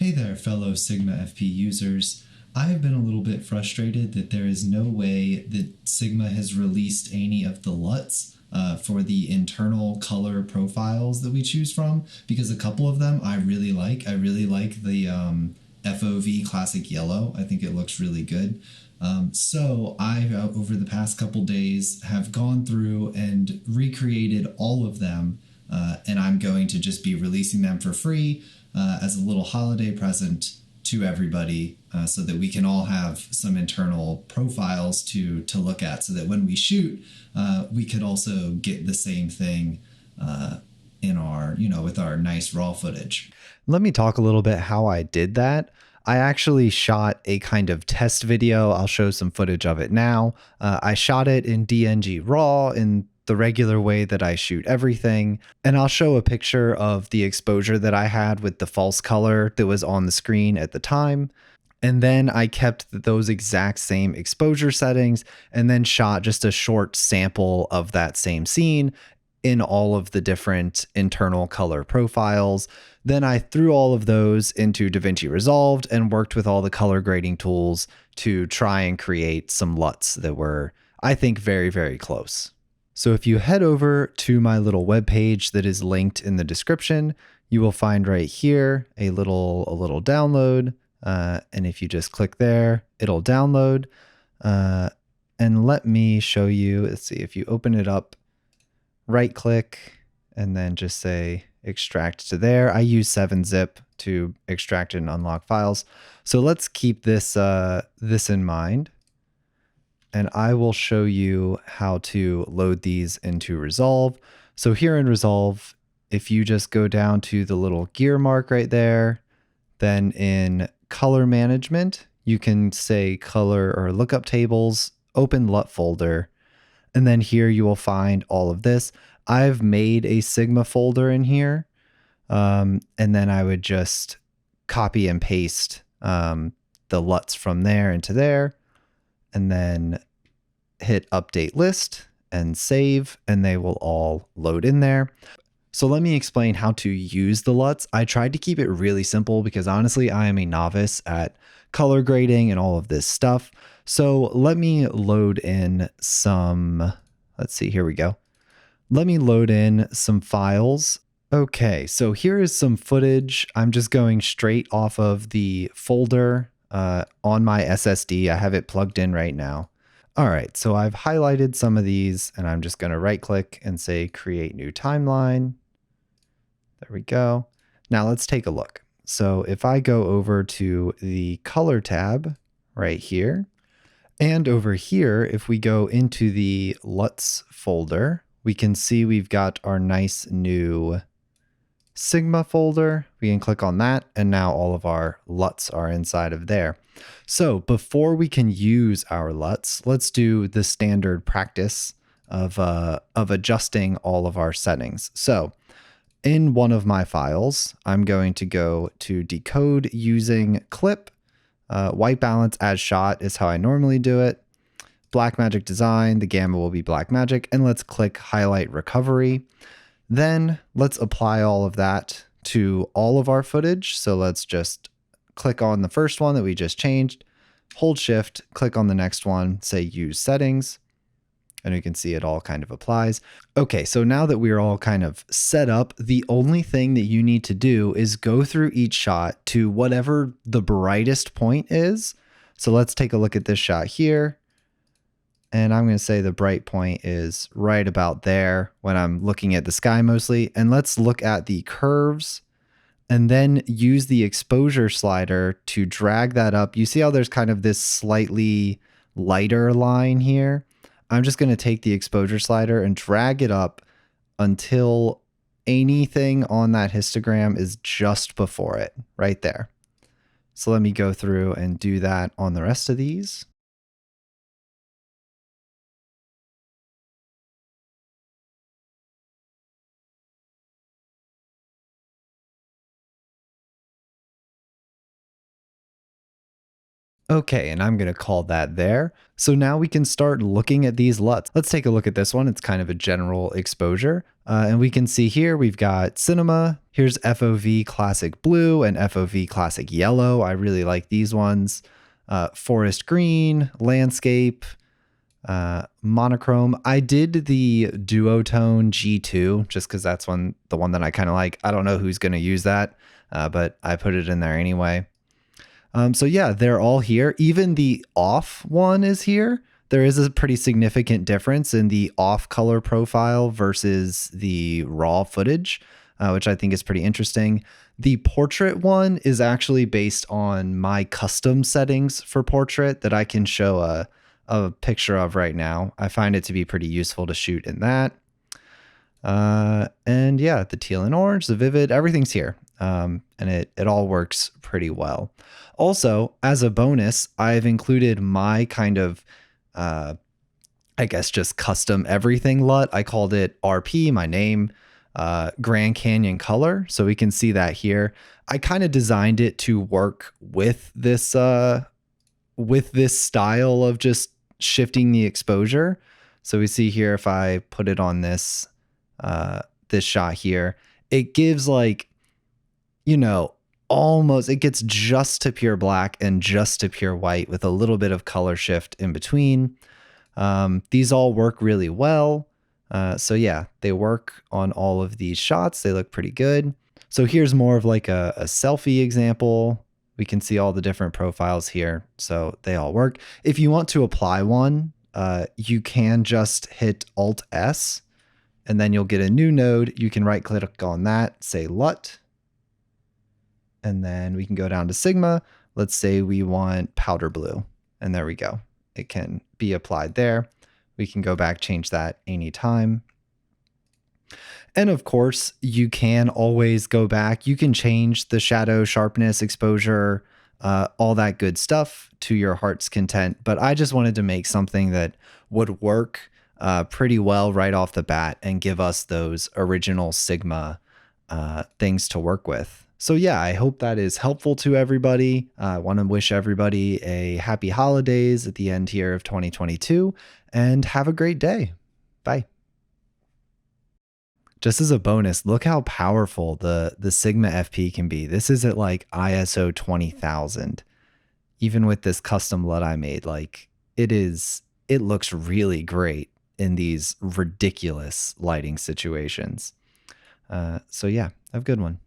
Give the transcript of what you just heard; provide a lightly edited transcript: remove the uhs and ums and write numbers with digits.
Hey there, fellow Sigma FP users. I have been a little bit frustrated that there is no way that Sigma has released any of the LUTs for the internal color profiles that we choose from, because a couple of them I really like. I really like the FOV Classic Yellow. I think it looks really good. So I, over the past couple days, have gone through and recreated all of them, and I'm going to just be releasing them for free as a little holiday present to everybody, so that we can all have some internal profiles to look at, so that when we shoot, we could also get the same thing in our, with our nice raw footage. Let me talk a little bit how I did that. I actually shot a kind of test video. I'll show some footage of it now. I shot it in DNG RAW in the regular way that I shoot everything. And I'll show a picture of the exposure that I had with the false color that was on the screen at the time. And then I kept those exact same exposure settings and then shot just a short sample of that same scene in all of the different internal color profiles. Then I threw all of those into DaVinci Resolved and worked with all the color grading tools to try and create some LUTs that were, I think, very, very close. So if you head over to my little web page that is linked in the description, you will find right here a little download. And if you just click there, it'll download. And let me show you, let's see, if you open it up, right click, and then just say extract to there. I use 7-zip to extract and unlock files. So let's keep this, this in mind. And I will show you how to load these into Resolve. So here in Resolve, if you just go down to the little gear mark right there, then in color management, you can say color or lookup tables, open LUT folder, and then here you will find all of this. I've made a Sigma folder in here, and then I would just copy and paste the LUTs from there into there, and then hit update list and save, and they will all load in there. So let me explain how to use the LUTs. I tried to keep it really simple because honestly, I am a novice at color grading and all of this stuff. So let me load in some, let's see, here we go. Let me load in some files. Okay, so here is some footage. I'm just going straight off of the folder on my SSD. I have it plugged in right now. All right, so I've highlighted some of these and I'm just going to right click and say create new timeline. There we go. Now let's take a look. So if I go over to the color tab right here, and over here, if we go into the LUTs folder, we can see we've got our nice new Sigma folder. We can click on that, and now all of our LUTs are inside of there. So before we can use our LUTs, let's do the standard practice of adjusting all of our settings. So in one of my files, I'm going to go to decode using clip. White balance as shot is how I normally do it. Blackmagic design, the gamma will be Blackmagic, and let's click highlight recovery. Then let's apply all of that to all of our footage. So let's just click on the first one that we just changed, hold shift, click on the next one, say use settings, and you can see it all kind of applies. Okay, so now that we're all kind of set up, the only thing that you need to do is go through each shot to whatever the brightest point is. So let's take a look at this shot here. And I'm going to say the bright point is right about there when I'm looking at the sky mostly. And let's look at the curves and then use the exposure slider to drag that up. You see how there's kind of this slightly lighter line here? I'm just going to take the exposure slider and drag it up until anything on that histogram is just before it, right there. So let me go through and do that on the rest of these. Okay, and I'm going to call that there. So now we can start looking at these LUTs. Let's take a look at this one. It's kind of a general exposure. And we can see here we've got cinema. Here's FOV classic blue and FOV classic yellow. I really like these ones. Forest green, landscape, monochrome. I did the duotone G2 just because that's the one that I kind of like. I don't know who's going to use that, but I put it in there anyway. So yeah, they're all here. Even the off one is here. There is a pretty significant difference in the off color profile versus the raw footage, which I think is pretty interesting. The portrait one is actually based on my custom settings for portrait that I can show a picture of right now. I find it to be pretty useful to shoot in that. And yeah, the teal and orange, the vivid, everything's here. And it all works pretty well. Also, as a bonus, I've included my kind of, I guess just custom everything LUT. I called it RP, my name, Grand Canyon color. So we can see that here. I kind of designed it to work with this style of just shifting the exposure. So we see here, if I put it on this shot here, it gives like, almost, it gets just to pure black and just to pure white with a little bit of color shift in between. These all work really well. So yeah, they work on all of these shots. They look pretty good. So here's more of like a selfie example. We can see all the different profiles here. So they all work. If you want to apply one, you can just hit Alt S and then you'll get a new node. You can right click on that, say LUT. And then we can go down to Sigma. Let's say we want powder blue. And there we go. It can be applied there. We can go back, change that anytime. And of course, you can always go back. You can change the shadow, sharpness, exposure, all that good stuff to your heart's content. But I just wanted to make something that would work pretty well right off the bat and give us those original Sigma things to work with. So yeah, I hope that is helpful to everybody. I want to wish everybody a happy holidays at the end here of 2022 and have a great day. Bye. Just as a bonus, look how powerful the Sigma FP can be. This is at like ISO 20,000. Even with this custom LUT I made, like it looks really great in these ridiculous lighting situations. So yeah, have a good one.